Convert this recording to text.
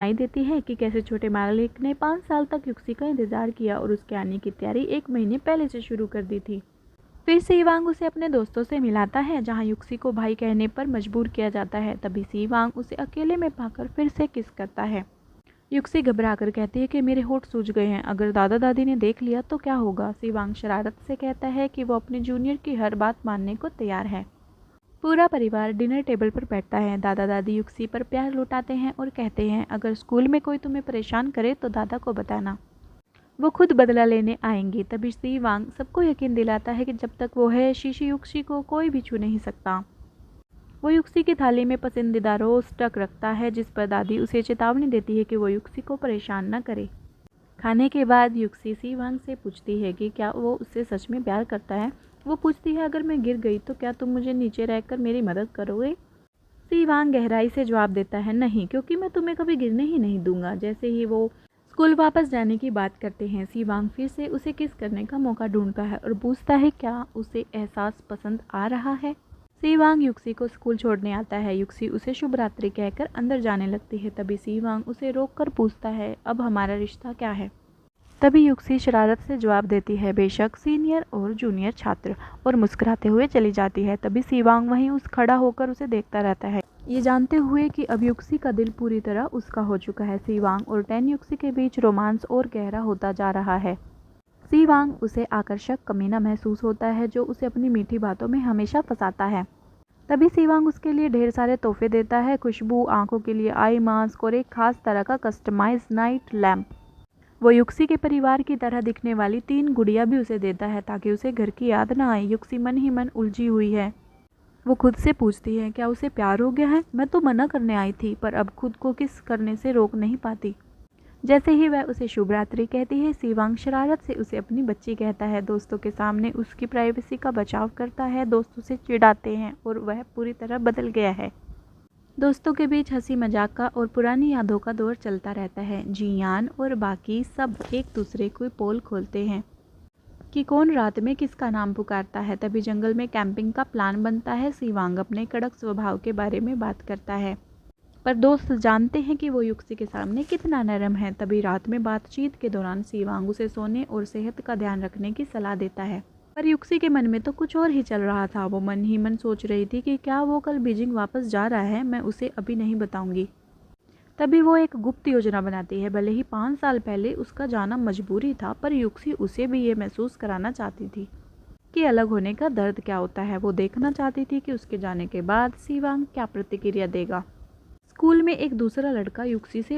दिखाई देती है कि कैसे छोटे मालिक ने 5 साल तक युक्सी का इंतजार किया और उसके आने की तैयारी 1 महीने पहले से शुरू कर दी थी। फिर सीवांग उसे अपने दोस्तों से मिलाता है जहां युक्सी को भाई कहने पर मजबूर किया जाता है। तभी सीवांग उसे अकेले में पाकर फिर से किस करता है। युक्सी घबराकर कहती है कि मेरे होठ सूज गए हैं, अगर दादा दादी ने देख लिया तो क्या होगा। सीवांग शरारत से कहता है कि वो अपने जूनियर की हर बात मानने को तैयार है। पूरा परिवार डिनर टेबल पर बैठता है। दादा दादी युक्सी पर प्यार लुटाते हैं और कहते हैं अगर स्कूल में कोई तुम्हें परेशान करे तो दादा को बताना, वो खुद बदला लेने आएंगी। तभी सीवांग सबको यकीन दिलाता है कि जब तक वो है शीशी युक्सी को कोई भी छू नहीं सकता। वो युक्सी की थाली में पसंदीदा रोस्ट टक रखता है जिस पर दादी उसे चेतावनी देती है कि वो युक्सी को परेशान न करे। खाने के बाद युक्सी सीवांग से पूछती है कि क्या वो उससे सच में प्यार करता है। वो पूछती है अगर मैं गिर गई तो क्या तुम मुझे नीचे रहकर मेरी मदद करोगे। सीवांग गहराई से जवाब देता है नहीं, क्योंकि मैं तुम्हें कभी गिरने ही नहीं दूंगा। जैसे ही वो स्कूल वापस जाने की बात करते हैं, सीवांग फिर से उसे किस करने का मौका ढूंढता है और पूछता है क्या उसे एहसास पसंद आ रहा है। सीवांग युक्सी को स्कूल छोड़ने आता है। युक्सी उसे शुभ रात्रि कहकर अंदर जाने लगती है। तभी सीवांग उसे रोककर पूछता है अब हमारा रिश्ता क्या है। तभी युक्सी शरारत से जवाब देती है बेशक सीनियर और जूनियर छात्र, और मुस्कुराते हुए चली जाती है। तभी सीवांग वहीं उस खड़ा होकर उसे देखता रहता है, ये जानते हुए कि अब युक्सी का दिल पूरी तरह उसका हो चुका है। सीवांग और टेन युक्सी के बीच रोमांस और गहरा होता जा रहा है। सीवांग उसे आकर्षक कमीना महसूस होता है जो उसे अपनी मीठी बातों में हमेशा फंसाता है। तभी सीवांग उसके लिए ढेर सारे तोहफे देता है, खुशबू, आंखों के लिए आई मास्क और एक खास तरह का कस्टमाइज नाइट लैम्प। वो युक्सी के परिवार की तरह दिखने वाली 3 गुड़िया भी उसे देता है ताकि उसे घर की याद ना आए। युक्सी मन ही मन उलझी हुई है। वो खुद से पूछती है क्या उसे प्यार हो गया है। मैं तो मना करने आई थी पर अब खुद को किस करने से रोक नहीं पाती। जैसे ही वह उसे शुभ रात्रि कहती है, सीवांग शरारत से उसे अपनी बच्ची कहता है। दोस्तों के सामने उसकी प्राइवेसी का बचाव करता है। दोस्त उसे चिढ़ाते हैं और वह पूरी तरह बदल गया है। दोस्तों के बीच हंसी मजाक का और पुरानी यादों का दौर चलता रहता है। जियान और बाकी सब एक दूसरे को पोल खोलते हैं कि कौन रात में किसका नाम पुकारता है। तभी जंगल में कैंपिंग का प्लान बनता है। सीवांग अपने कड़क स्वभाव के बारे में बात करता है पर दोस्त जानते हैं कि वो युक्सी के सामने कितना नरम है। तभी रात में बातचीत के दौरान सीवांग उसे सोने और सेहत का ध्यान रखने की सलाह देता है, पर युक्सी के मन में तो कुछ और ही चल रहा था। वो मन ही मन सोच रही थी कि क्या वो कल बीजिंग वापस जा रहा है, मैं उसे अभी नहीं बताऊंगी। तभी वो एक गुप्त योजना बनाती है। भले ही 5 साल पहले उसका जाना मजबूरी था, पर युक्सी उसे भी ये महसूस कराना चाहती थी कि अलग होने का दर्द क्या होता है। वो देखना चाहती थी कि उसके जाने के बाद सीवांग क्या प्रतिक्रिया देगा। स्कूल में एक दूसरा लड़का युक्सी से